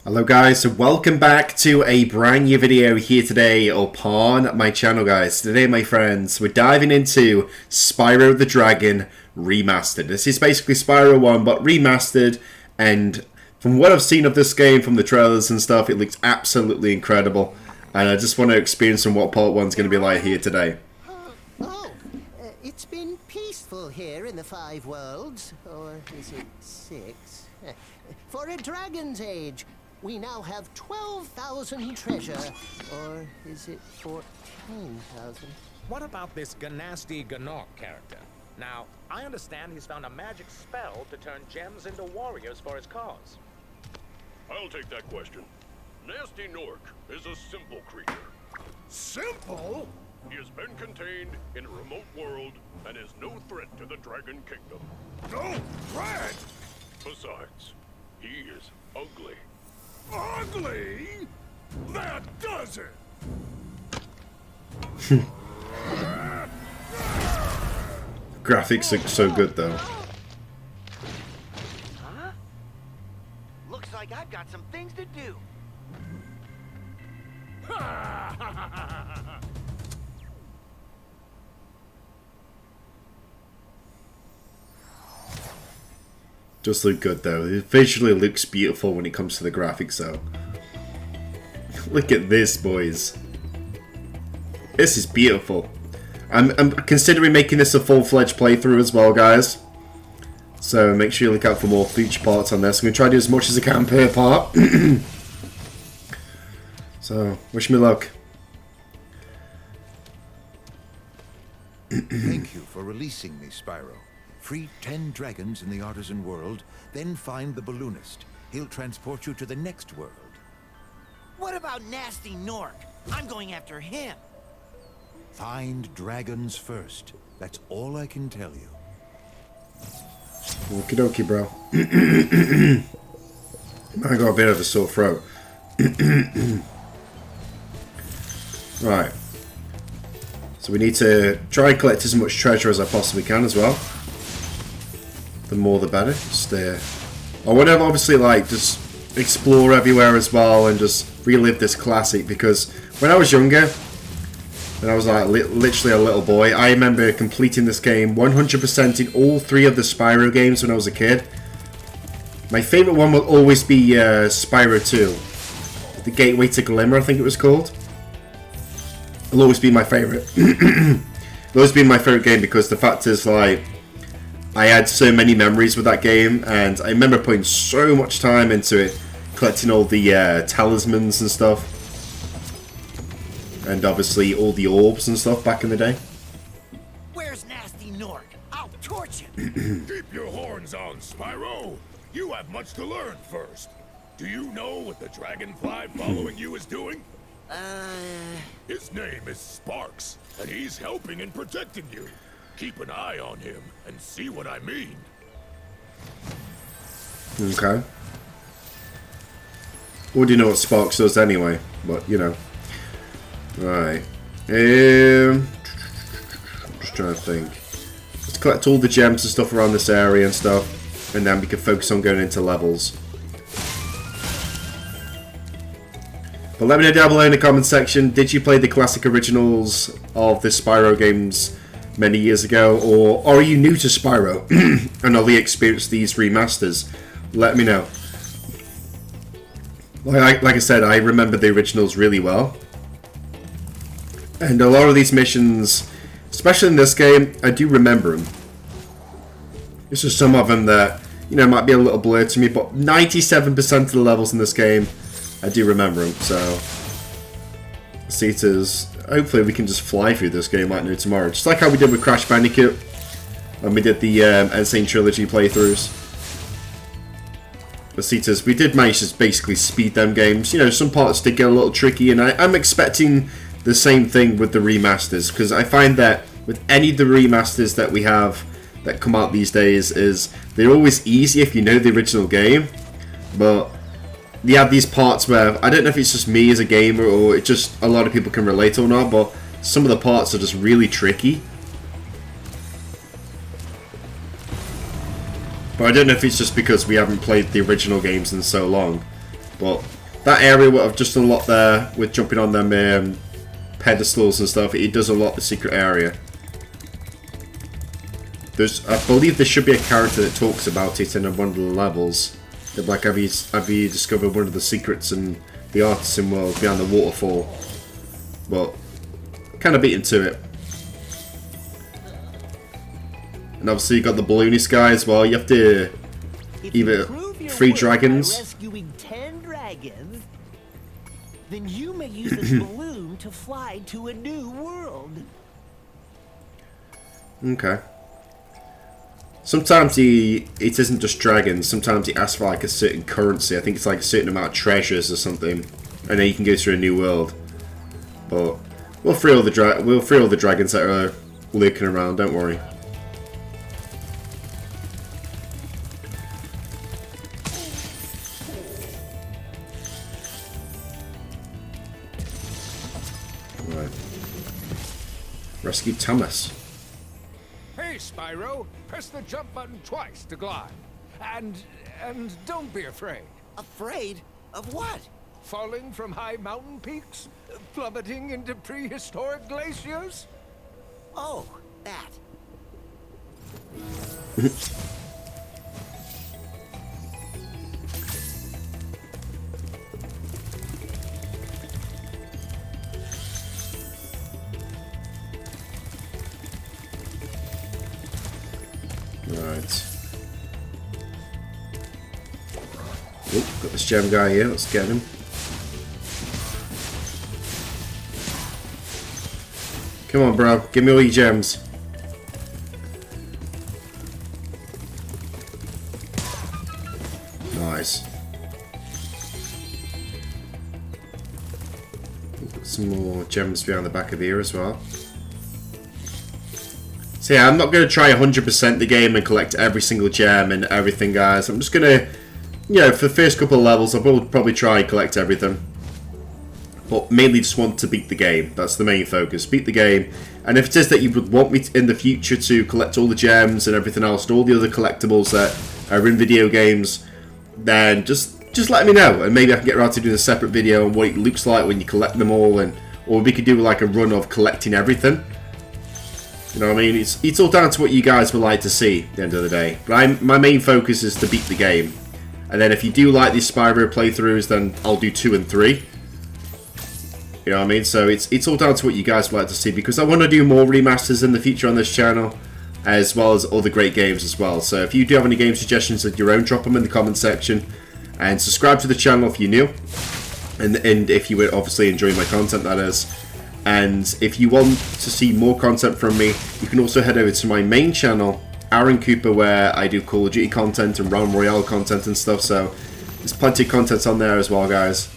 Hello guys, so welcome back to a brand new video here today upon my channel guys. Today my friends, we're diving into Spyro the Dragon Remastered. This is basically Spyro 1 but remastered, and from what I've seen of this game, from the trailers and stuff, it looks absolutely incredible. And I just want to experience what part 1's going to be like here today. It's been peaceful here in the Five Worlds, or is it 6? For a dragon's age. We now have 12,000 treasure, or is it 14,000? What about this Gnasty Gnorc character? Now, I understand he's found a magic spell to turn gems into warriors for his cause. I'll take that question. Nasty Gnorc is a simple creature. Simple? He has been contained in a remote world and is no threat to the Dragon Kingdom. No threat? Besides, he is ugly. Ugly? That does it! Graphics look so good though. Huh? Looks like I've got some things to do. Does look good though. It visually looks beautiful when it comes to the graphics though. Look at this, boys. This is beautiful. I'm considering making this a full-fledged playthrough as well, guys. So make sure you look out for more future parts on this. I'm going to try to do as much as I can per part. So, wish me luck. Thank you for releasing me, Spyro. Free 10 dragons in the artisan world, then find the balloonist. He'll transport you to the next world. What about Nasty Gnorc? I'm going after him. Find dragons first. That's all I can tell you. Okie dokie, bro. I got a bit of a sore throat. Right. So we need to try and collect as much treasure as I possibly can as well. The more the better. Just I want to obviously like just explore everywhere as well and just relive this classic, because when I was younger, when I was like literally a little boy, I remember completing this game 100% in all 3 of the Spyro games when I was a kid. My favourite one will always be Spyro 2. The Gateway to Glimmer, I think it was called. It'll always be my favourite. It'll always be my favourite game because the fact is, like, I had so many memories with that game, and I remember putting so much time into it, collecting all the talismans and stuff, and obviously all the orbs and stuff back in the day. Where's Nasty Gnorc? I'll torch him. Keep your horns on, Spyro. You have much to learn first. Do you know what the dragonfly following you is doing? His name is Sparks, and he's helping and protecting you. Keep an eye on him and see what I mean. Okay. Already know what Sparks does anyway, but you know. Right. I'm just trying to think. Let's collect all the gems and stuff around this area and stuff, and then we can focus on going into levels. But let me know down below in the comment section, did you play the classic originals of the Spyro games many years ago, or are you new to Spyro and only experienced these remasters? Let me know. Like I said, I remember the originals really well, and a lot of these missions, especially in this game, I do remember them. It's just some of them that, you know, might be a little blurred to me, but 97% of the levels in this game, I do remember them. So, see it as, hopefully we can just fly through this game like no tomorrow. Just like how we did with Crash Bandicoot when we did the Insane Trilogy playthroughs. But see it as, we did manage to basically speed them games. You know, some parts did get a little tricky, and I'm expecting the same thing with the remasters, because I find that with any of the remasters that we have that come out these days, is they're always easy if you know the original game, but you have these parts where, I don't know if it's just me as a gamer or it just a lot of people can relate or not, but some of the parts are just really tricky. But I don't know if it's just because we haven't played the original games in so long. But that area what I've just unlocked there with jumping on them pedestals and stuff, it does unlock the secret area. I believe there should be a character that talks about it in one of the levels. Like, have you discovered one of the secrets in the artisan world behind the waterfall? But kind of beaten to it. And obviously you got the balloonist guy as well. You have to either 3 dragons. By rescuing 10 dragons, then you may use this balloon to fly to a new world. Okay. Sometimes it isn't just dragons. Sometimes he asks for like a certain currency. I think it's like a certain amount of treasures or something, and then you can go through a new world. But we'll free all the dragons that are lurking around. Don't worry. Right. Rescue Thomas. Hey, Spyro! Press the jump button twice to glide. And don't be afraid. Afraid? Of what? Falling from high mountain peaks? Plummeting into prehistoric glaciers? Oh, that. Right. Oh, got this gem guy here. Let's get him. Come on, bro. Give me all your gems. Nice. Got some more gems behind the back of here as well. So yeah, I'm not going to try 100% the game and collect every single gem and everything, guys. I'm just going to, you know, for the first couple of levels, I will probably try and collect everything. But mainly just want to beat the game. That's the main focus. Beat the game. And if it is that you would want me in the future to collect all the gems and everything else, and all the other collectibles that are in video games, then just let me know. And maybe I can get around to doing a separate video on what it looks like when you collect them all. Or we could do like a run of collecting everything. You know what I mean? It's all down to what you guys would like to see at the end of the day. But my main focus is to beat the game. And then if you do like these Spyro playthroughs, then I'll do 2 and 3. You know what I mean? So it's all down to what you guys would like to see, because I want to do more remasters in the future on this channel, as well as other great games as well. So if you do have any game suggestions of your own, drop them in the comment section. And subscribe to the channel if you're new. And if you would obviously enjoy my content, that is. And if you want to see more content from me, you can also head over to my main channel, Arron Cooper, where I do Call of Duty content and Realm Royale content and stuff. So there's plenty of content on there as well, guys.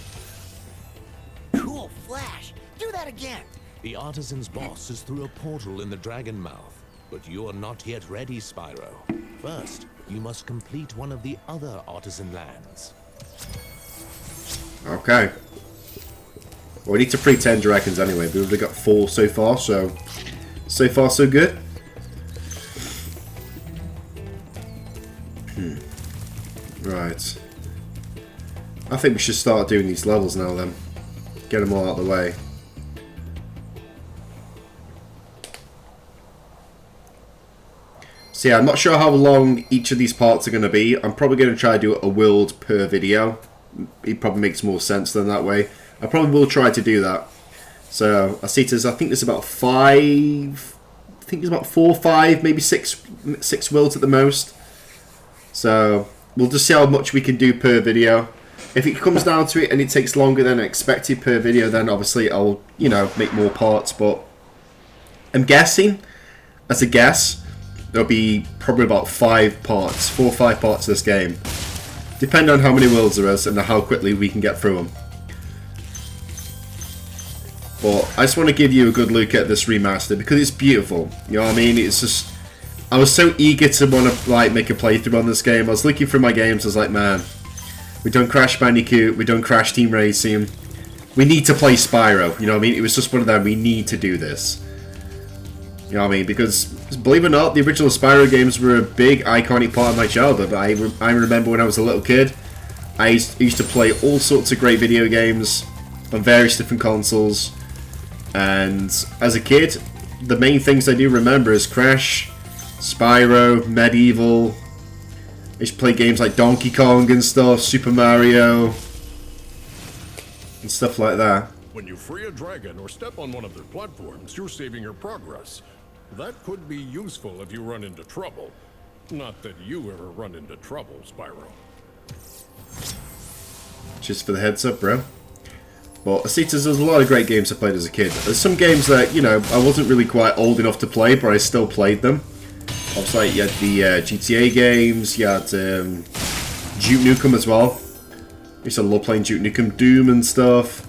Cool flash. Do that again. The Artisan's boss is through a portal in the Dragon Mouth, but you are not yet ready, Spyro. First, you must complete one of the other Artisan lands. Okay. Well, we need to free 10 dragons anyway. We've already got 4 so far, so far so good. Right. I think we should start doing these levels now then. Get them all out of the way. So yeah, I'm not sure how long each of these parts are going to be. I'm probably going to try to do a world per video. It probably makes more sense than that way. I probably will try to do that. So I see I think there's about 5. I think there's about 4 or 5, maybe 6 worlds at the most. So we'll just see how much we can do per video. If it comes down to it and it takes longer than expected per video, then obviously I'll, you know, make more parts. But I'm guessing, as a guess, there'll be probably about 5 parts, 4 or 5 parts of this game. Depending on how many worlds there is and how quickly we can get through them. But I just want to give you a good look at this remaster because it's beautiful. You know what I mean? It's just, I was so eager to want to like make a playthrough on this game. I was looking through my games. I was like, man, we done Crash Bandicoot, we done Crash Team Racing. We need to play Spyro. You know what I mean? It was just one of them. We need to do this. You know what I mean? Because believe it or not, the original Spyro games were a big iconic part of my childhood. I remember when I was a little kid, I used to play all sorts of great video games on various different consoles, and as a kid, the main things I do remember is Crash, Spyro, Medieval. I used to play games like Donkey Kong and stuff, Super Mario, and stuff like that. When you free a dragon or step on one of their platforms, you're saving your progress. That could be useful if you run into trouble. Not that you ever run into trouble, Spyro. Just for the heads up, bro. Well, I see there's a lot of great games I played as a kid. There's some games that, you know, I wasn't really quite old enough to play, but I still played them. Obviously, you had the GTA games, you had Duke Nukem as well. I used to love playing Duke Nukem, Doom and stuff.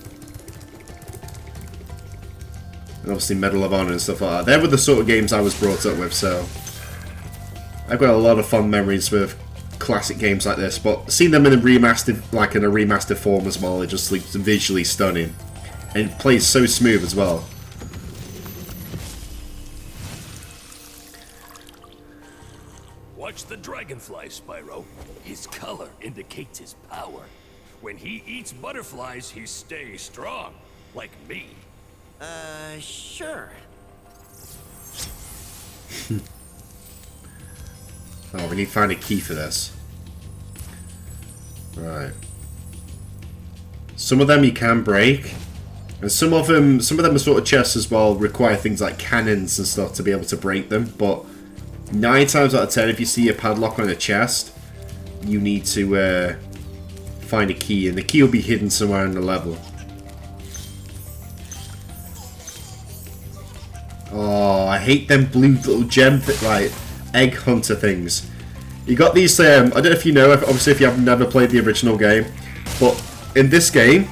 And obviously Medal of Honor and stuff like that. They were the sort of games I was brought up with, so I've got a lot of fond memories with classic games like this, but seeing them in a remastered, like in a remastered form as well, it just looks visually stunning. And it plays so smooth as well. Watch the dragonfly, Spyro. His color indicates his power. When he eats butterflies, he stays strong, like me. Sure. Oh, we need to find a key for this. Right. Some of them you can break, and some of them are sort of chests as well, require things like cannons and stuff to be able to break them. But 9 times out of 10, if you see a padlock on a chest, you need to find a key, and the key will be hidden somewhere in the level. Oh, I hate them blue little gem, like egg hunter things. You got these. I don't know if you know. Obviously, if you have never played the original game, but in this game,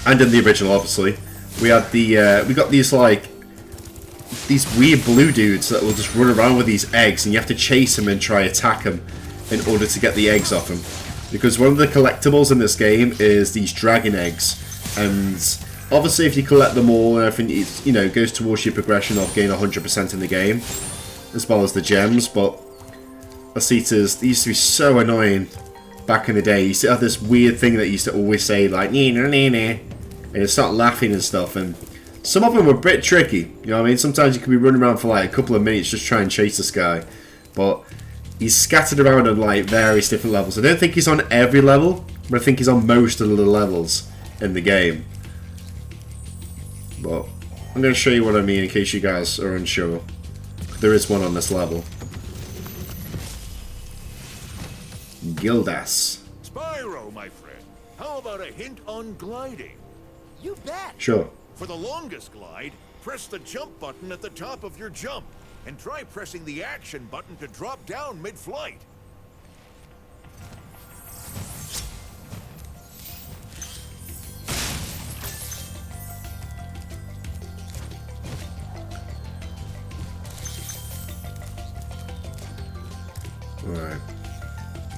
and in the original, obviously, we had the we got these like these weird blue dudes that will just run around with these eggs, and you have to chase them and try attack them in order to get the eggs off them. Because one of the collectibles in this game is these dragon eggs, and obviously, if you collect them all and everything, it, you know, goes towards your progression of getting 100% in the game, as well as the gems. But Asitas, they used to be so annoying back in the day. You used to have this weird thing that you used to always say, like, and you start laughing and stuff. And some of them were a bit tricky, you know what I mean? Sometimes you could be running around for like a couple of minutes just trying to chase this guy. But he's scattered around on like various different levels. I don't think he's on every level, but I think he's on most of the levels in the game. But I'm going to show you what I mean in case you guys are unsure. There is one on this level. Gildas. Spyro, my friend, how about a hint on gliding? You bet. Sure. For the longest glide, press the jump button at the top of your jump, and try pressing the action button to drop down mid-flight. Right.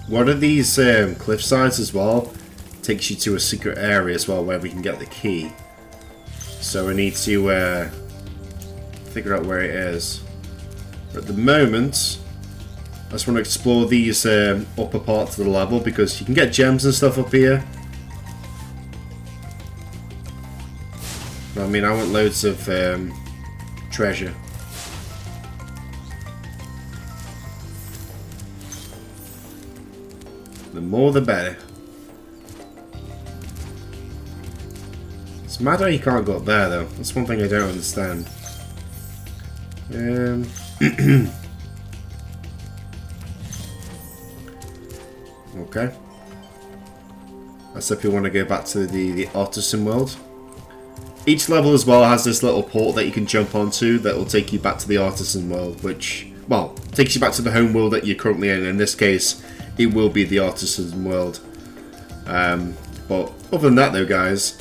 One of these cliff sides as well takes you to a secret area as well where we can get the key. So we need to figure out where it is. But at the moment, I just want to explore these upper parts of the level because you can get gems and stuff up here. I mean, I want loads of treasure. The more the better. It's mad how you can't go up there though. That's one thing I don't understand. Okay. That's if you want to go back to the artisan world. Each level as well has this little port that you can jump onto that will take you back to the artisan world, which, well, takes you back to the home world that you're currently in. In this case, it will be the artisan world. But other than that though, guys,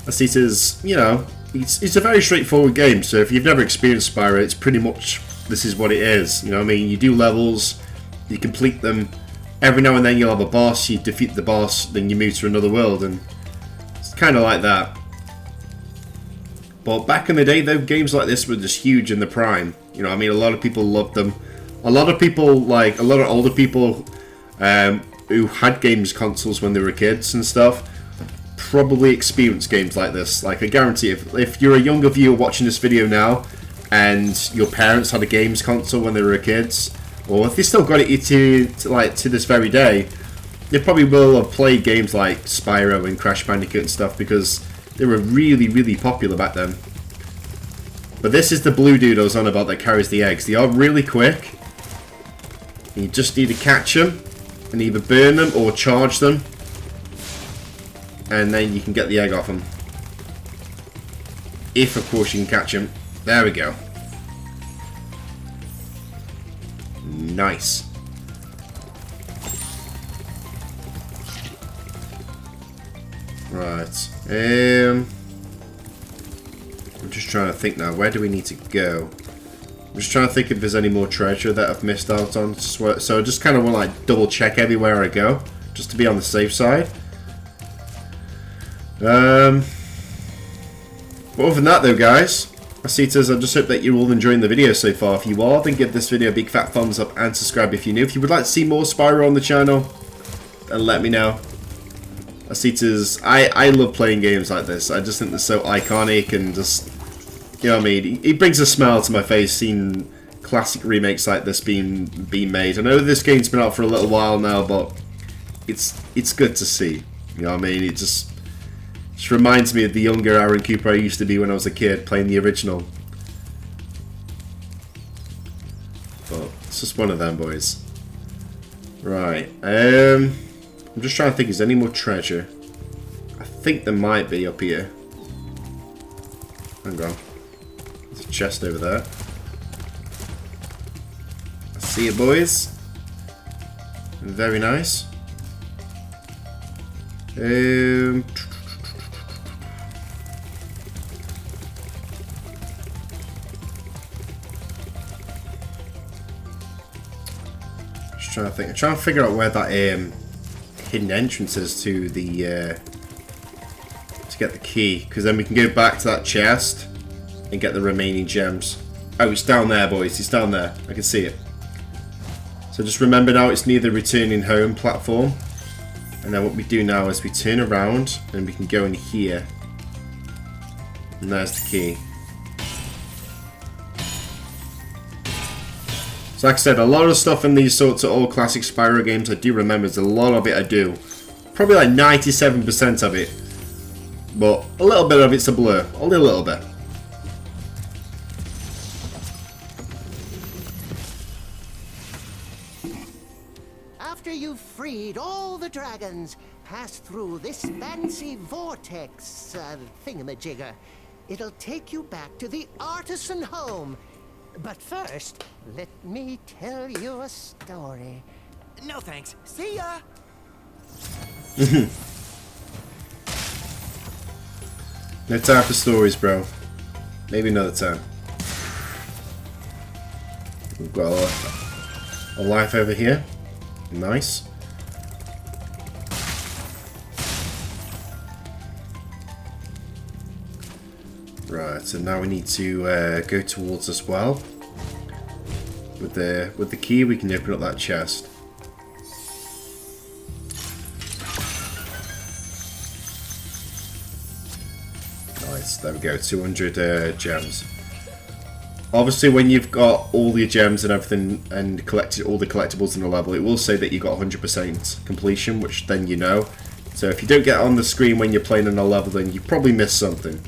Asitas, you know, it's a very straightforward game. So if you've never experienced Spyro, it's pretty much, this is what it is. You know what I mean? You do levels, you complete them. Every now and then you'll have a boss, you defeat the boss, then you move to another world, and it's kind of like that. But back in the day, though, games like this were just huge in the prime. You know, I mean, a lot of people loved them. A lot of people, like, a lot of older people, who had games consoles when they were kids and stuff probably experience games like this. Like, I guarantee if you're a younger viewer watching this video now and your parents had a games console when they were kids, or if they still got it to this very day, they probably will have played games like Spyro and Crash Bandicoot and stuff because they were really, really popular back then. But this is the blue dude I was on about that carries the eggs. They are really quick. You just need to catch them and either burn them or charge them, and then you can get the egg off them. If, of course, you can catch them. There we go. Nice. Right. I'm just trying to think now. Where do we need to go? I'm just trying to think if there's any more treasure that I've missed out on. So I just kind of want to like double check everywhere I go, just to be on the safe side. But other than that though, guys, I just hope that you're all enjoying the video so far. If you are, then give this video a big fat thumbs up and subscribe if you're new. If you would like to see more Spyro on the channel, then let me know. I love playing games like this. I just think they're so iconic and just, you know what I mean? It brings a smile to my face seeing classic remakes like this being made. I know this game's been out for a little while now, but it's good to see. You know what I mean? It just reminds me of the younger Arron Cooper I used to be when I was a kid playing the original. But it's just one of them, boys. Right. I'm just trying to think, is there any more treasure? I think there might be up here. Hang on. There's a chest over there. I see it, boys. Very nice. Just trying to think. I'm trying to figure out where that hidden entrance is to the to get the key, because then we can go back to that chest and get the remaining gems. Oh, it's down there, boys. It's down there. I can see it. So just remember now, it's near the returning home platform. And then what we do now is we turn around and we can go in here. And there's the key. So like I said, a lot of stuff in these sorts of old classic Spyro games I do remember. There's a lot of it I do. Probably like 97% of it. But a little bit of it's a blur. Only a little bit. After you've freed all the dragons, pass through this fancy vortex thingamajigger. It'll take you back to the artisan home. But first, let me tell you a story. No thanks. See ya! No time for stories, bro. Maybe another time. We've got a life over here. Nice. Right, so now we need to go towards this well. With the key, we can open up that chest. Nice, there we go, 200 gems. Obviously, when you've got all your gems and everything and collected all the collectibles in the level, it will say that you got 100% completion, which then you know. So if you don't get it on the screen when you're playing in a level, then you probably missed something.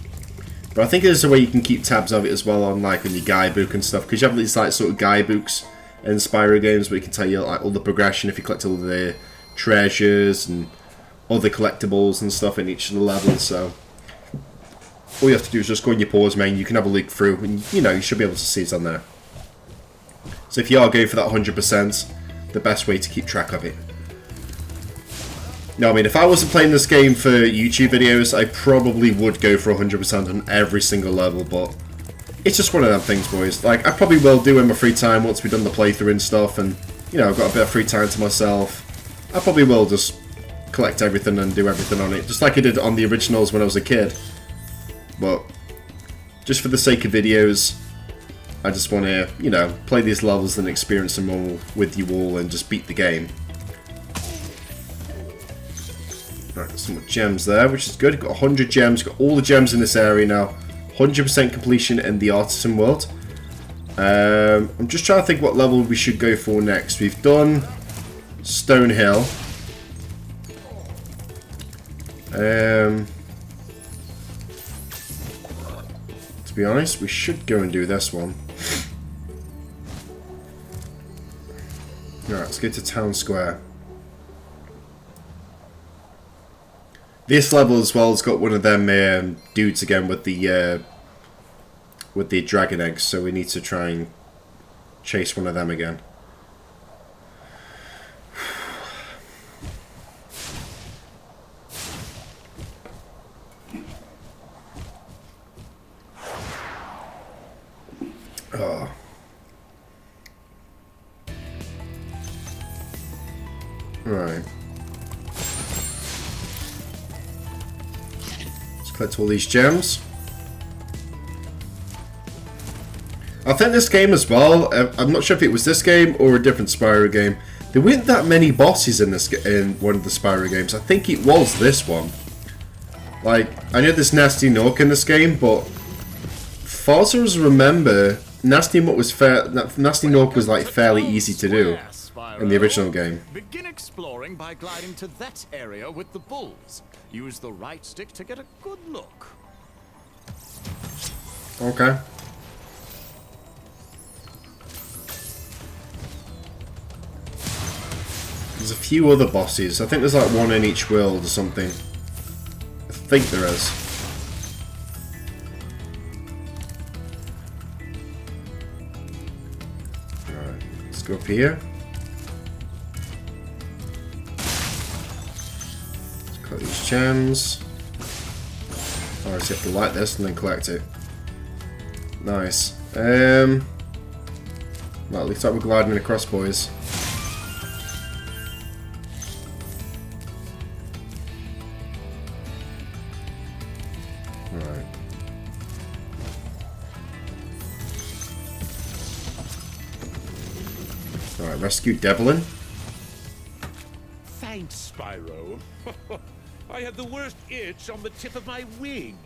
But I think there's a way you can keep tabs of it as well on like on your guidebook and stuff, because you have these like sort of guidebooks in Spyro games where you can tell you like all the progression if you collect all the treasures and other collectibles and stuff in each of the levels. So all you have to do is just go in your pause menu, you can have a look through, and you know you should be able to see it on there. So if you are going for that 100%, the best way to keep track of it. No, I mean, if I wasn't playing this game for YouTube videos, I probably would go for 100% on every single level, but it's just one of them things, boys. Like, I probably will do in my free time once we've done the playthrough and stuff, and, you know, I've got a bit of free time to myself. I probably will just collect everything and do everything on it, just like I did on the originals when I was a kid. But, just for the sake of videos, I just want to, you know, play these levels and experience them all with you all and just beat the game. Right, some gems there, which is good. Got 100 gems, got all the gems in this area now. 100% completion in the Artisan world. I'm just trying to think what level we should go for next. We've done Stone Hill. To be honest, we should go and do this one. Alright, let's go to Town Square. This level as well has got one of them dudes again with the dragon eggs, so we need to try and chase one of them again. Oh. Right. Let's collect all these gems. I think this game as well, I'm not sure if it was this game or a different Spyro game, there weren't that many bosses in one of the Spyro games. I think it was this one. Like, I know there's Nasty Nork in this game, but far as I remember, Nasty Nork was like fairly easy to do in the original game. Begin exploring by gliding to that area with the bulls. Use the right stick to get a good look. Okay. There's a few other bosses. I think there's like one in each world or something. I think there is. Alright, let's go up here. Let's collect these gems. Alright, so you have to light this and then collect it. Nice. Well, at least we're gliding across, boys. Alright, rescue Devlin. Thanks, Spyro. I had the worst itch on the tip of my wing.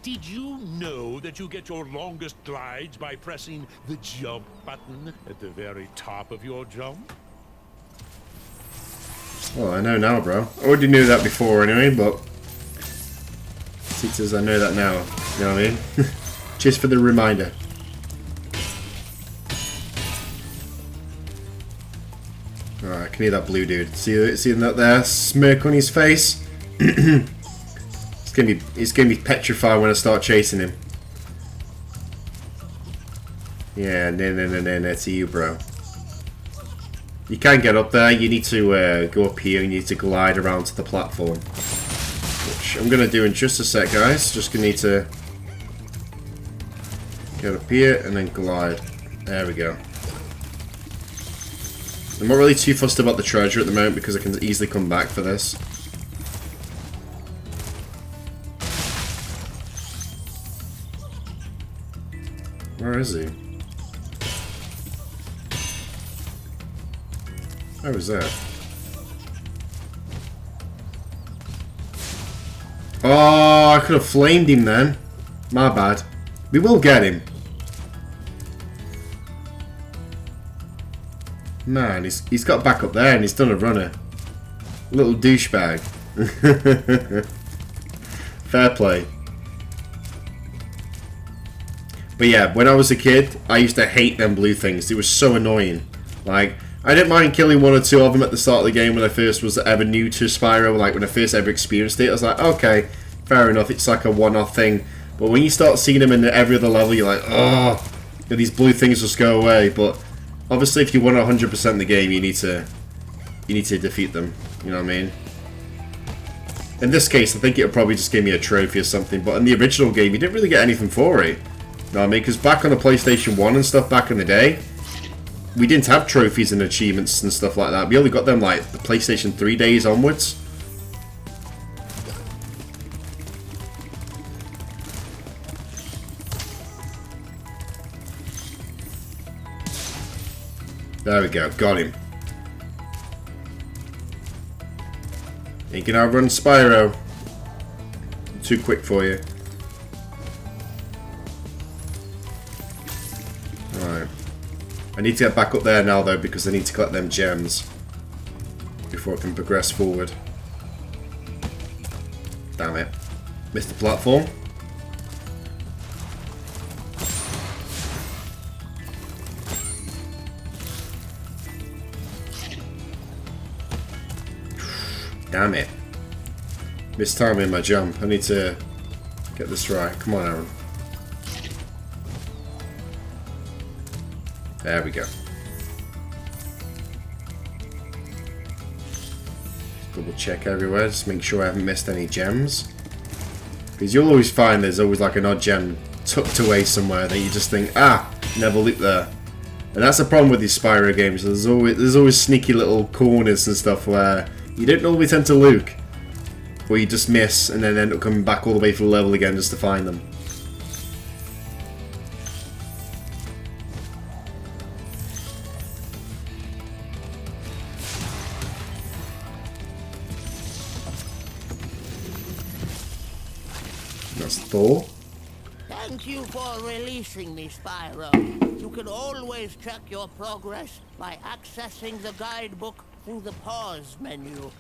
Did you know that you get your longest glides by pressing the jump button at the very top of your jump? Well, I know now, bro. I already knew that before anyway, but since I know that now, you know what I mean? Just for the reminder. Alright, I can hear that blue dude. See that there smirk on his face? It's gonna be petrified when I start chasing him. Yeah, no, to you, bro. You can get up there. You need to go up here. You need to glide around to the platform, which I'm gonna do in just a sec, guys. Just gonna need to get up here and then glide. There we go. I'm not really too fussed about the treasure at the moment because I can easily come back for this. Where is he? Where was that? Oh, I could have flamed him then. My bad. We will get him. Man, he's got back up there and he's done a runner. Little douchebag. Fair play. But yeah, when I was a kid, I used to hate them blue things. It was so annoying. Like, I didn't mind killing one or two of them at the start of the game when I first was ever new to Spyro. Like, when I first ever experienced it, I was like, okay, fair enough. It's like a one-off thing. But when you start seeing them in every other level, you're like, oh, these blue things just go away. But obviously, if you want 100% the game, you need to defeat them. You know what I mean? In this case, I think it would probably just give me a trophy or something. But in the original game, you didn't really get anything for it. You know what I mean? Because back on the PlayStation 1 and stuff back in the day, we didn't have trophies and achievements and stuff like that. We only got them like the PlayStation 3 days onwards. There we go, got him. You can outrun Spyro. Too quick for you. Alright. I need to get back up there now though because I need to collect them gems before I can progress forward. Damn it. Missed the platform. Damn it. Missed timing my jump. I need to get this right. Come on, Arron. There we go. Double check everywhere, just make sure I haven't missed any gems. Because you'll always find there's always like an odd gem tucked away somewhere that you just think, ah, never looked there. And that's the problem with these Spyro games. There's always sneaky little corners and stuff where you don't normally tend to look. Or you just miss and then end up coming back all the way through the level again just to find them. That's Thor. Thank you for releasing me, Spyro. You can always check your progress by accessing the guidebook through the pause menu.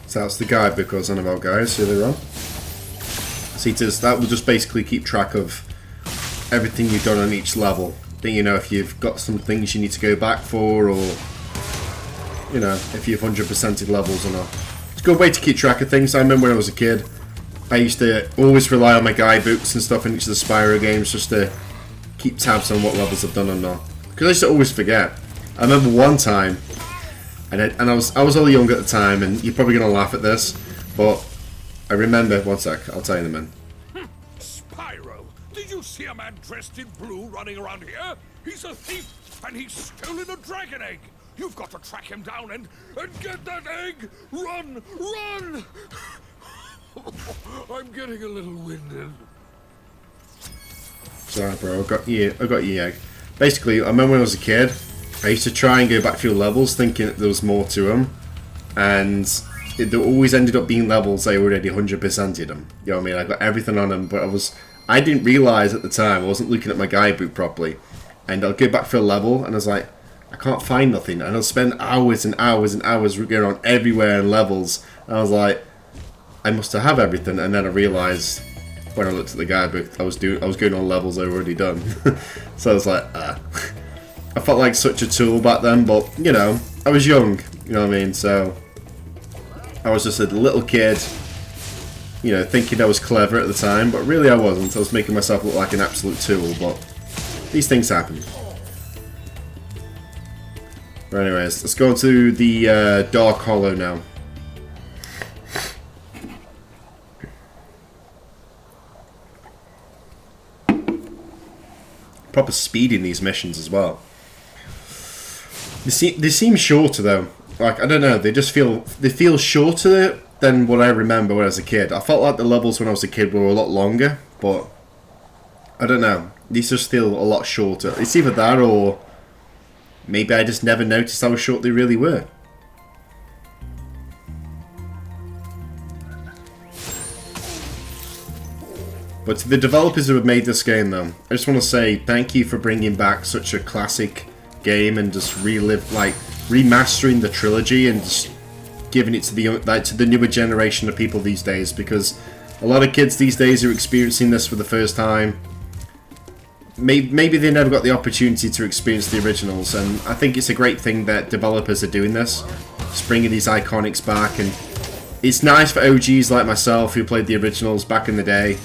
So that's the guidebook I was on about, guys. See they're on. See, that will just basically keep track of everything you've done on each level. Then you know if you've got some things you need to go back for, or you know if you've 100%ed levels or not. It's a good way to keep track of things. I remember when I was a kid, I used to always rely on my guidebooks and stuff in each of the Spyro games just to keep tabs on what levels I've done or not. Because I used to always forget. I remember one time, and I was all young at the time, and you're probably going to laugh at this, but I remember, one sec, I'll tell you in a minute. Spyro, did you see a man dressed in blue running around here? He's a thief, and he's stolen a dragon egg. You've got to track him down and get that egg. Run, run! I'm getting a little winded. Sorry, bro. I got you, egg. Basically, I remember when I was a kid, I used to try and go back through levels thinking that there was more to them, and there always ended up being levels I already 100%ed them. You know what I mean? I got everything on them, but I didn't realise at the time, I wasn't looking at my guidebook properly, and I'll go back for a level, and I was like, I can't find nothing, and I'll spend hours and hours and hours going on everywhere in levels, and I was like, I must have everything, and then I realised when I looked at the guidebook, I was going on levels I'd already done. So I was like, I felt like such a tool back then, but you know, I was young, you know what I mean? So I was just a little kid, you know, thinking I was clever at the time, but really I wasn't. I was making myself look like an absolute tool, but these things happen. But anyways, let's go into the Dark Hollow now. Proper speed in these missions as well. They seem shorter though. Like, I don't know, they feel shorter than what I remember when I was a kid. I felt like the levels when I was a kid were a lot longer, but I don't know. These just feel a lot shorter. It's either that or maybe I just never noticed how short they really were. But to the developers who have made this game, though, I just want to say thank you for bringing back such a classic game and just remastering the trilogy and just giving it to the newer generation of people these days. Because a lot of kids these days are experiencing this for the first time. Maybe they never got the opportunity to experience the originals, and I think it's a great thing that developers are doing this, just bringing these iconics back. And it's nice for OGs like myself who played the originals back in the day.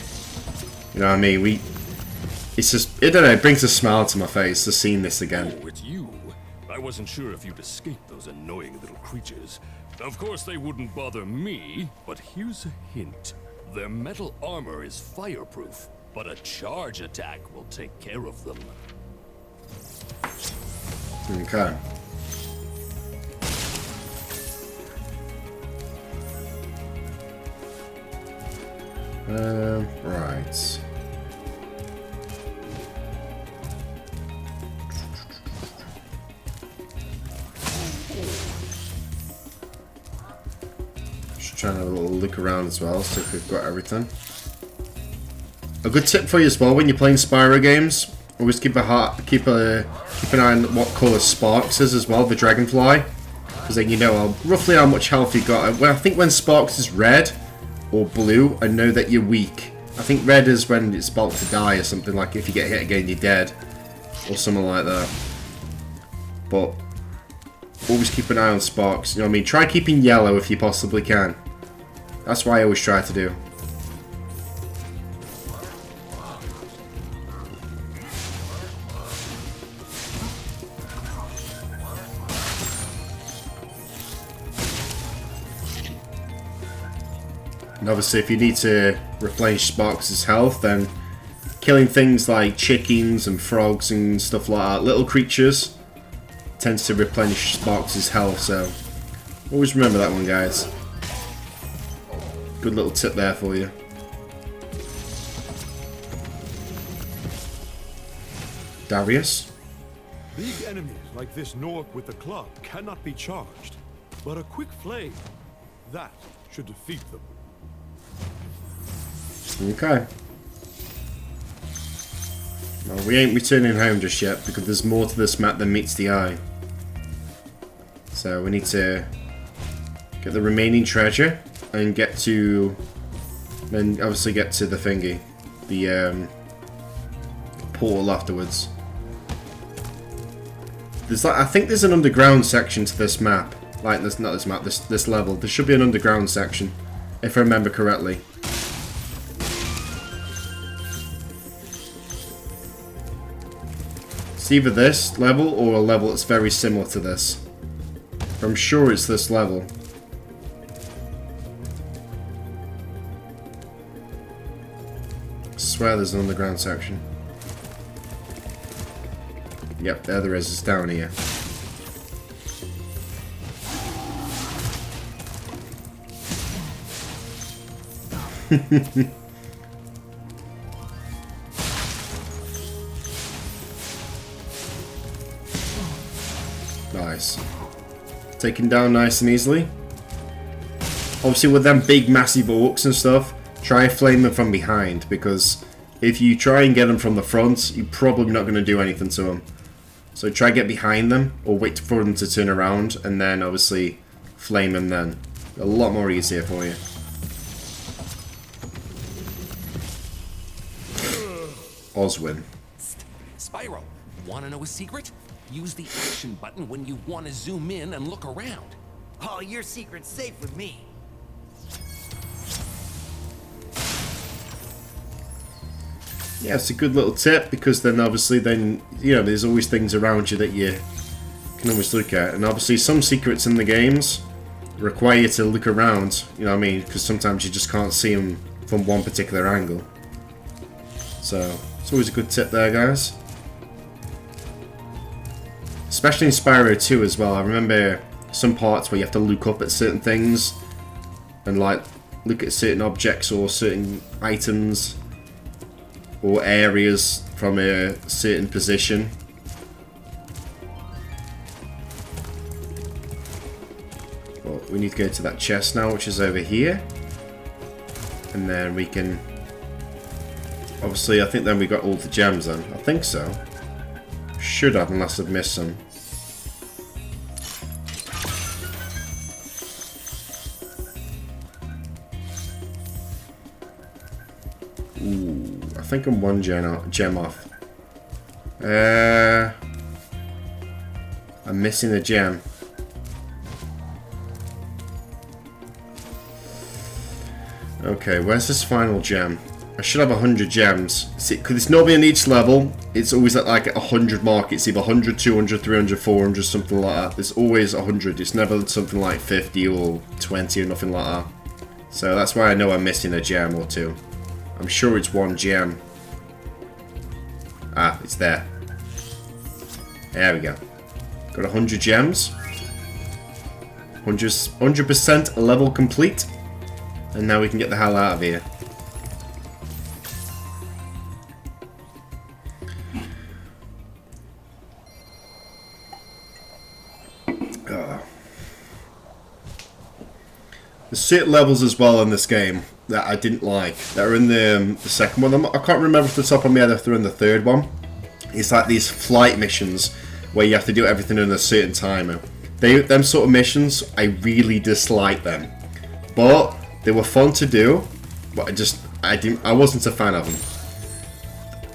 You know what I mean? It's just, I don't know, it brings a smile to my face to seeing this again. Oh, it's you. I wasn't sure if you'd escape those annoying little creatures. Of course they wouldn't bother me, but here's a hint. Their metal armor is fireproof, but a charge attack will take care of them. Okay. Right. Trying to have a little look around as well, see if we've got everything. A good tip for you as well when you're playing Spyro games, always keep an eye on what colour Sparks is as well, the dragonfly, because then you know roughly how much health you got. Well, I think when Sparks is red or blue, I know that you're weak. I think red is when it's about to die or something, like if you get hit again, you're dead, or something like that. But always keep an eye on Sparks. You know what I mean? Try keeping yellow if you possibly can. That's what I always try to do. And obviously if you need to replenish Sparks' health, then killing things like chickens and frogs and stuff like that, little creatures, tends to replenish Sparks' health, so always remember that one, guys. Good little tip there for you. Darius? Big enemies like this Nork with the club cannot be charged, but a quick flame, that should defeat them. Okay. Well, we ain't returning home just yet because there's more to this map than meets the eye. So we need to get the remaining treasure and get to, then obviously get to the thingy, the portal afterwards. There's like, I think there's an underground section to this map. Like this, not this map, this level. There should be an underground section, if I remember correctly. It's either this level or a level that's very similar to this. I'm sure it's this level. I swear there's an underground section. Yep, there is. It's down here. Nice. Taken down nice and easily. Obviously with them big massive orcs and stuff, try flame them from behind, because if you try and get them from the front, you're probably not going to do anything to them. So try get behind them, or wait for them to turn around, and then obviously flame them then. A lot more easier for you. Oswin. Spyro, wanna know a secret? Use the action button when you want to zoom in and look around. Oh, your secret's safe with me. Yeah, it's a good little tip, because then obviously then, you know, there's always things around you that you can always look at. And obviously some secrets in the games require you to look around, you know what I mean, because sometimes you just can't see them from one particular angle. So, it's always a good tip there, guys. Especially in Spyro 2 as well. I remember some parts where you have to look up at certain things and like look at certain objects or certain items or areas from a certain position. Well, we need to go to that chest now, which is over here. And then we can... Obviously, I think then we got all the gems then. I think so. Should have, unless I've missed some. Ooh, I think I'm one gem off. I'm missing a gem. Okay, where's this final gem? I should have 100 gems. See, because it's normally in each level, it's always at like 100 mark. It's either 100, 200, 300, 400, something like that. There's always 100. It's never something like 50 or 20 or nothing like that. So that's why I know I'm missing a gem or two. I'm sure it's one gem. Ah, it's there. There we go. Got 100 gems. 100% level complete. And now we can get the hell out of here. There's certain levels as well in this game that I didn't like. That are in the second one. I can't remember off the top of my head if they're in the third one. It's like these flight missions where you have to do everything in a certain timer. Them sort of missions, I really dislike them. But they were fun to do, but I wasn't a fan of them.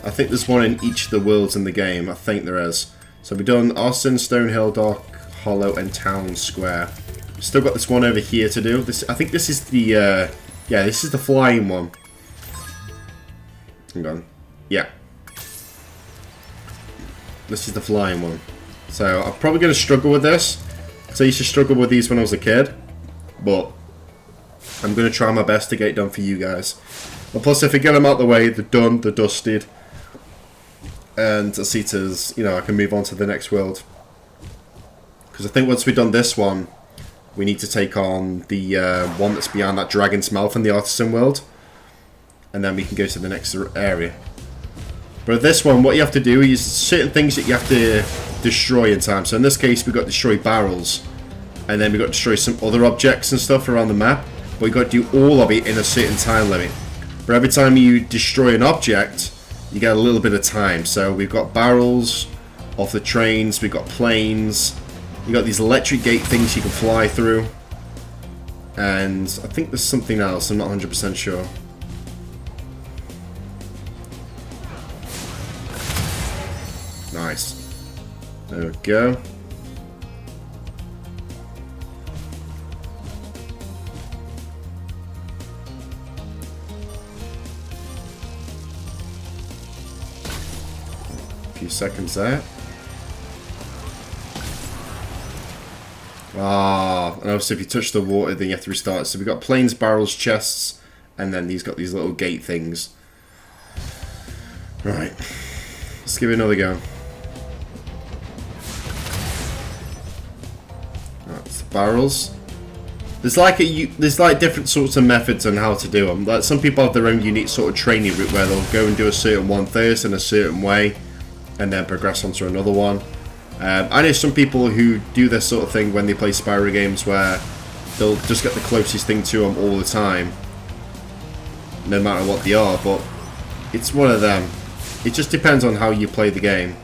I think there's one in each of the worlds in the game. I think there is. So we've done Austin, Stonehill, Dark Hollow, and Town Square. Still got this one over here to do. I think this is the yeah, this is the flying one. Hang on. Yeah. This is the flying one. So I'm probably going to struggle with this. So I used to struggle with these when I was a kid. But I'm going to try my best to get it done for you guys. And plus, if I get them out the way, they're done, they're dusted. And Asita's, you know, I can move on to the next world. Because I think once we've done this one, we need to take on the one that's beyond that dragon's mouth in the artisan world. And then we can go to the next area. But this one, what you have to do is certain things that you have to destroy in time. So in this case, we've got to destroy barrels. And then we've got to destroy some other objects and stuff around the map. But we've got to do all of it in a certain time limit. But every time you destroy an object, you get a little bit of time. So we've got barrels off the trains, we've got planes. You got these electric gate things you can fly through. And I think there's something else, I'm not 100% sure. Nice. There we go. A few seconds there. Ah, and also if you touch the water, then you have to restart it. So we've got planes, barrels, chests, and then these got these little gate things. Right, let's give it another go. Right, it's the barrels. There's like different sorts of methods on how to do them. Like some people have their own unique sort of training route where they'll go and do a certain one first in a certain way, and then progress onto another one. I know some people who do this sort of thing when they play Spyro games where they'll just get the closest thing to them all the time, no matter what they are, but it's one of them. It just depends on how you play the game.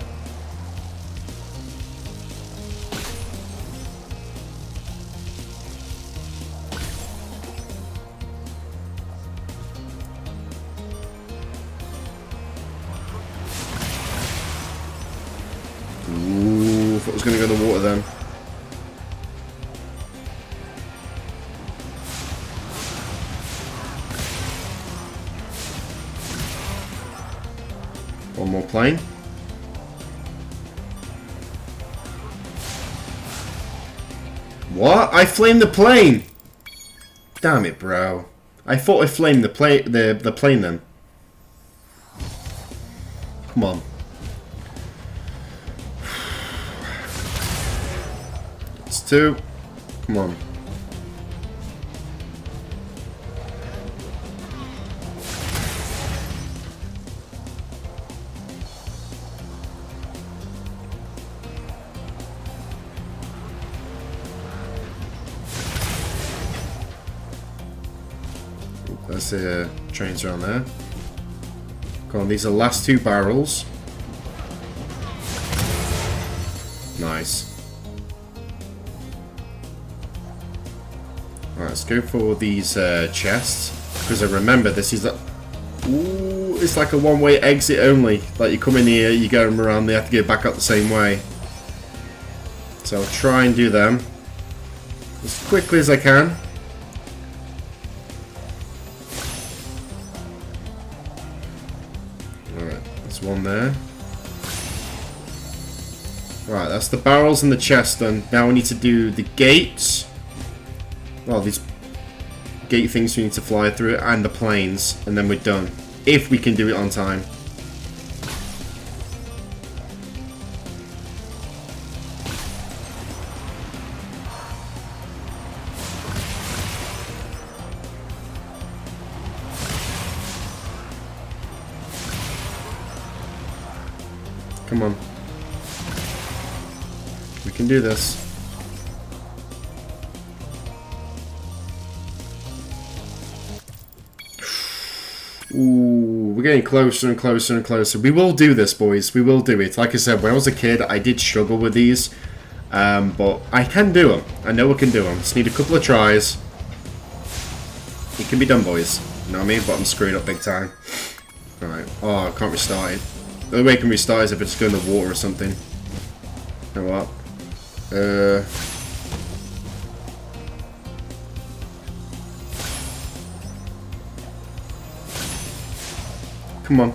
Ooh, I thought it was going to go in the water then. One more plane. What? I flamed the plane! Damn it, bro. I thought I flamed the plane then. Come on. It's two. Come on. That's the trains around there. Come on, these are the last two barrels. Nice. Alright, let's go for these chests. Because I remember this is a... Ooh, it's like a one-way exit only. Like you come in here, you go around, they have to go back up the same way. So I'll try and do them as quickly as I can. One there. Right, that's the barrels and the chest done. Now we need to do the gates. Well, these gate things we need to fly through, and the planes, and then we're done. If we can do it on time. Come on. We can do this. Ooh, we're getting closer and closer and closer. We will do this, boys. We will do it. Like I said, when I was a kid, I did struggle with these. But I can do them. I know I can do them. Just need a couple of tries. It can be done, boys. You know what I mean? But I'm screwing up big time. Alright. Oh, I can't restart it. The only way I can restart is if I just go in the water or something. You know what? Come on.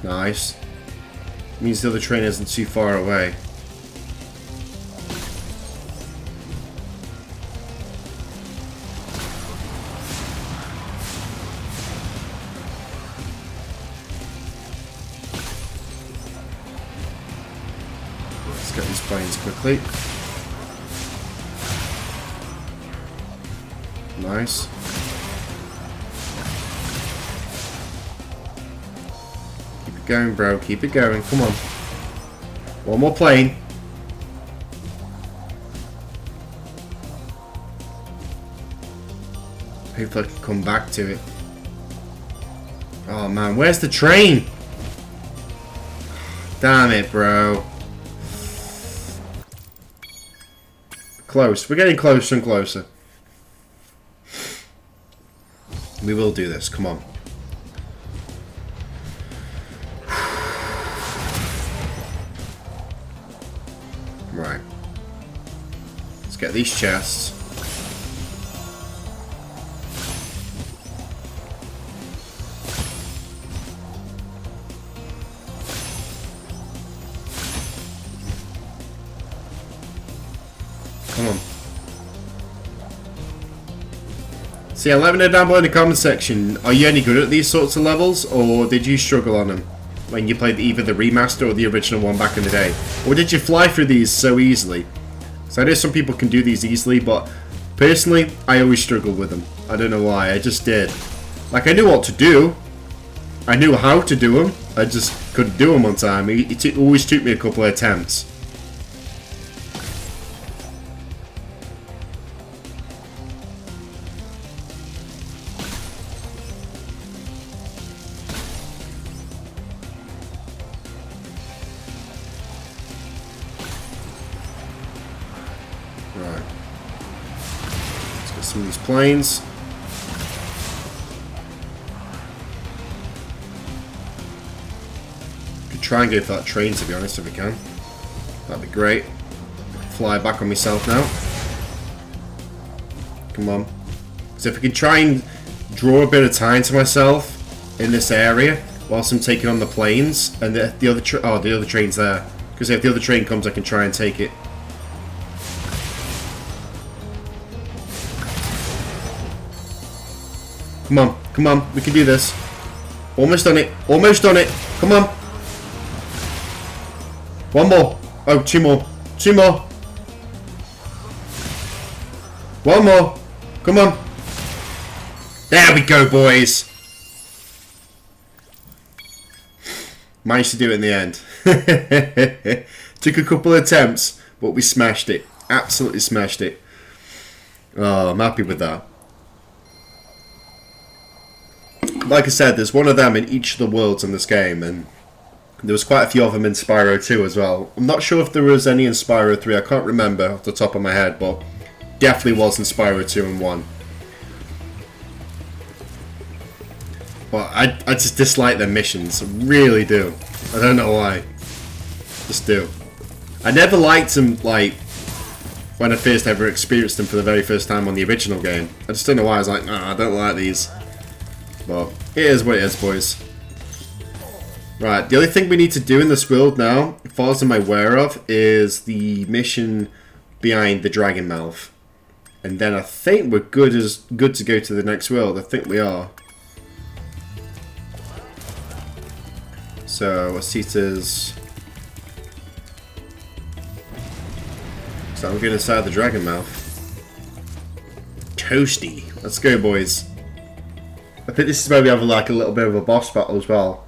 Nice. Means the other train isn't too far away. Let's get these planes quickly. Nice. Going, bro. Keep it going. Come on. One more plane. Hopefully I can come back to it. Oh man, where's the train? Damn it, bro. Close. We're getting closer and closer. We will do this. Come on. Right. Let's get these chests. Come on. So yeah, let me know down below in the comment section, are you any good at these sorts of levels, or did you struggle on them when you played either the remaster or the original one back in the day? Or did you fly through these so easily? So I know some people can do these easily, but personally, I always struggled with them. I don't know why, I just did. Like, I knew what to do. I knew how to do them. I just couldn't do them on time. It always took me a couple of attempts. Right. Let's get some of these planes. Could try and go for that train, to be honest, if we can. That'd be great. Fly back on myself now. Come on. So if we can try and draw a bit of time to myself in this area whilst I'm taking on the planes, and the other train's there. Because if the other train comes, I can try and take it. Come on, come on, we can do this. Almost done it, almost done it. Come on. One more. Oh, two more. Two more. One more. Come on. There we go, boys. Managed to do it in the end. Took a couple of attempts, but we smashed it. Absolutely smashed it. Oh, I'm happy with that. Like I said, there's one of them in each of the worlds in this game, and there was quite a few of them in Spyro 2 as well. I'm not sure if there was any in Spyro 3, I can't remember off the top of my head, but definitely was in Spyro 2 and 1. But I just dislike their missions, I really do. I don't know why. Just do. I never liked them, like, when I first ever experienced them for the very first time on the original game. I just don't know why, I was like, nah, I don't like these. But it is what it is, boys. Right, the only thing we need to do in this world now, as far as I'm aware of, is the mission behind the dragon mouth. And then I think we're good to go to the next world. I think we are. So, Asita's... So I'm getting inside the dragon mouth. Toasty. Let's go, boys. I think this is where we have like a little bit of a boss battle as well.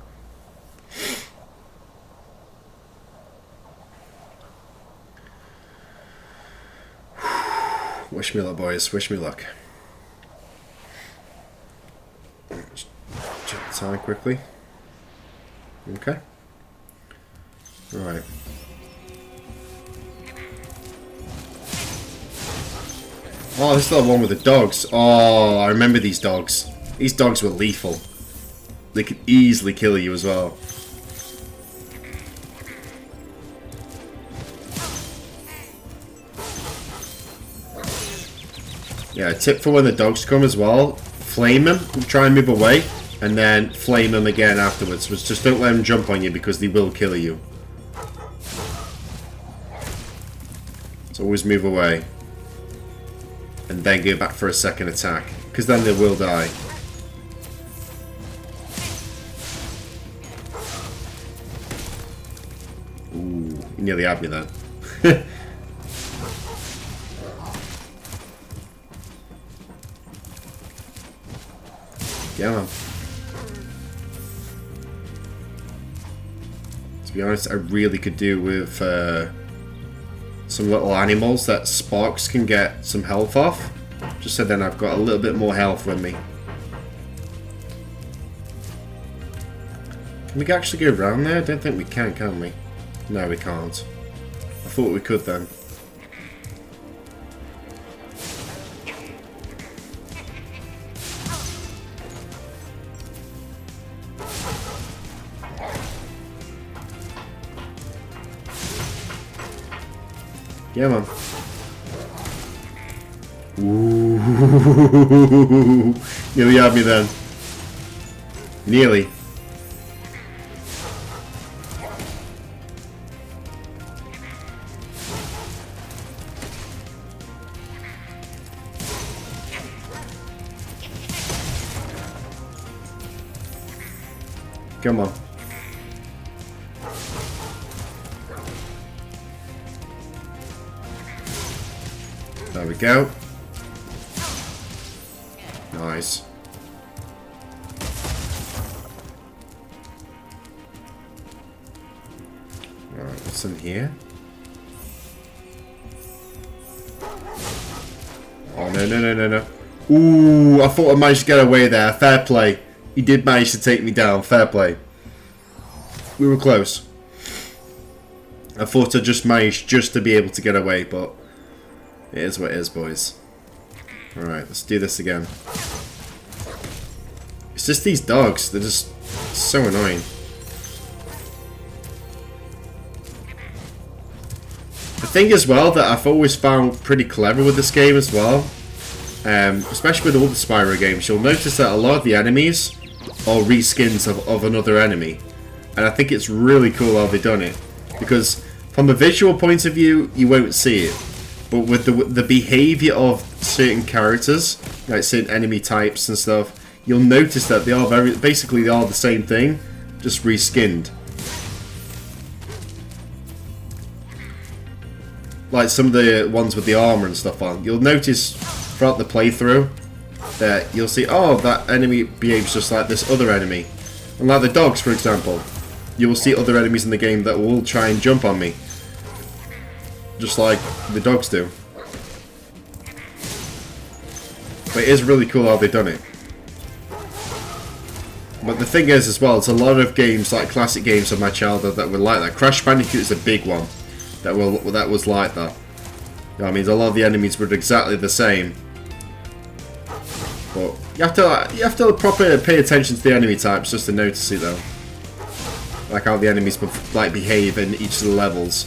Wish me luck, boys. Wish me luck. Just check the time quickly. Okay. Right. Oh, this is the one with the dogs. Oh, I remember these dogs. These dogs were lethal. They could easily kill you as well. Yeah, a tip for when the dogs come as well. Flame them, try and move away, and then flame them again afterwards. Just don't let them jump on you because they will kill you. So always move away. And then go back for a second attack. Because then they will die. Ooh, you nearly had me then. Come on. To be honest, I really could do with some little animals that Sparks can get some health off. Just so then I've got a little bit more health with me. Can we actually go around there? I don't think we can we? No, we can't. I thought we could then. Yeah, man. Ooh. Nearly had me then. Nearly. Come on. There we go. Nice. Alright, what's in here? Oh, no. Ooh, I thought I managed to get away there. Fair play. He did manage to take me down. Fair play. We were close. I thought I just managed just to be able to get away, but it is what it is, boys. Alright, let's do this again. It's just these dogs. They're just so annoying. The thing as well that I've always found pretty clever with this game as well, especially with all the Spyro games, you'll notice that a lot of the enemies are reskins of another enemy. And I think it's really cool how they've done it. Because from a visual point of view, you won't see it. But with the behavior of certain characters, like certain enemy types and stuff, you'll notice that they are basically they are the same thing, just reskinned. Like some of the ones with the armor and stuff on, you'll notice throughout the playthrough that you'll see, oh, that enemy behaves just like this other enemy. And like the dogs, for example, you will see other enemies in the game that will try and jump on me. Just like the dogs do. But it is really cool how they've done it. But the thing is as well, it's a lot of games, like classic games of my childhood that were like that. Crash Bandicoot is a big one that was like that. You know what I mean? A lot of the enemies were exactly the same. But you have to properly pay attention to the enemy types just to notice it though. Like how the enemies like behave in each of the levels.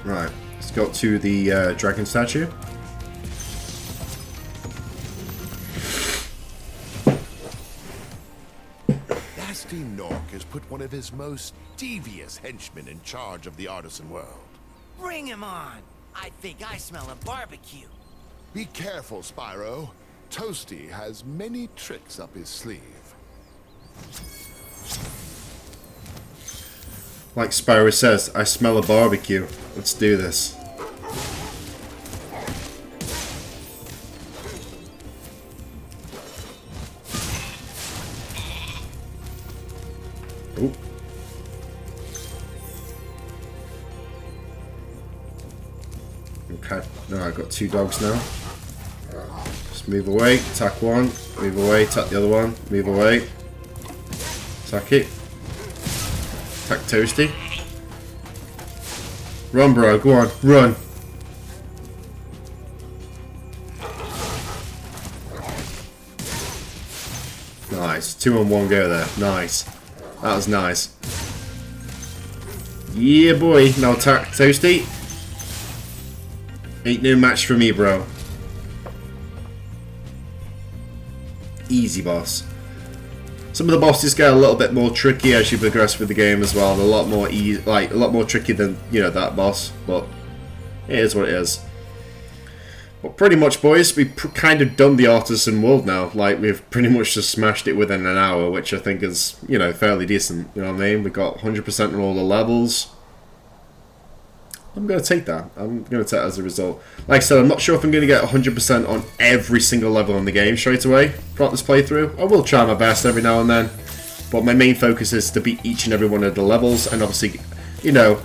Right, let's go to the dragon statue. Nasty Nork is put one of his most devious henchmen in charge of the artisan world. Bring him on. I think I smell a barbecue. Be careful, Spyro. Toasty has many tricks up his sleeve. Like Spyro says, I smell a barbecue. Let's do this. Oop. Okay, now I've got 2 dogs now. Just move away, attack one, move away, attack the other one, move away. Attack it. Attack Toasty. Run, bro, go on, run. Nice, 2 on 1 go there, nice. That was nice. Yeah, boy, now attack Toasty. Ain't no match for me, bro. Easy boss. Some of the bosses get a little bit more tricky as you progress with the game as well. They're a lot more a lot more tricky than, you know, that boss, but it is what it is. But pretty much, boys, we've kind of done the artisan world now. Like, we've pretty much just smashed it within an hour, which I think is, you know, fairly decent. You know what I mean? We got 100% on all the levels. I'm going to take that. I'm going to take that as a result. Like I said, I'm not sure if I'm going to get 100% on every single level in the game straight away throughout this playthrough. I will try my best every now and then. But my main focus is to beat each and every one of the levels. And obviously, you know,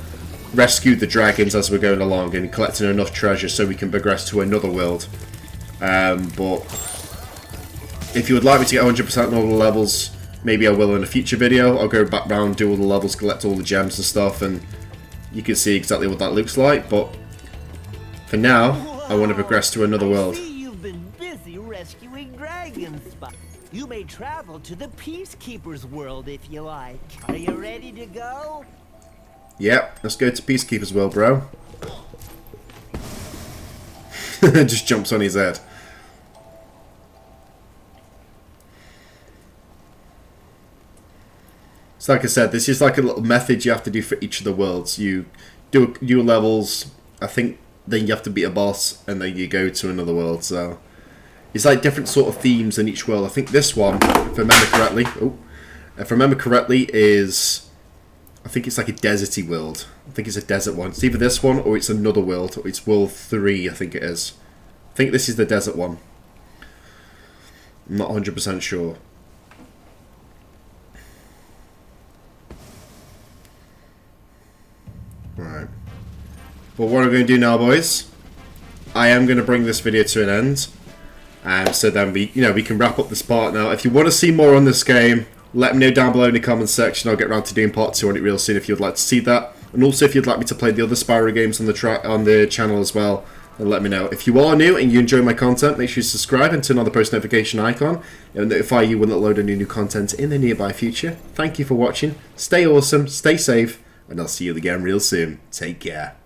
rescue the dragons as we're going along and collecting enough treasure so we can progress to another world. But if you would like me to get 100% on all the levels, maybe I will in a future video. I'll go back round, do all the levels, collect all the gems and stuff, and you can see exactly what that looks like. But for now, I want to progress to another world. I see you've been busy rescuing dragons, Spyro. You may travel to the Peacekeeper's world if you like. Are you ready to go? Yep, let's go to Peacekeeper's world, bro. Just jumps on his head. So like I said, this is like a little method you have to do for each of the worlds. You do your levels, I think, then you have to beat a boss, and then you go to another world. So it's like different sort of themes in each world. I think this one, if I remember correctly, is, I think it's like a deserty world. I think it's a desert one. It's either this one or it's another world. Or it's world 3, I think it is. I think this is the desert one. I'm not 100% sure. Right. But what I'm going to do now, boys, I am going to bring this video to an end. So then we can wrap up this part now. If you want to see more on this game, let me know down below in the comments section. I'll get around to doing part 2 on it real soon if you'd like to see that. And also if you'd like me to play the other Spyro games on the channel as well, then let me know. If you are new and you enjoy my content, make sure you subscribe and turn on the post notification icon. It will notify you when I upload any new content in the nearby future. Thank you for watching. Stay awesome, stay safe, and I'll see you again real soon. Take care.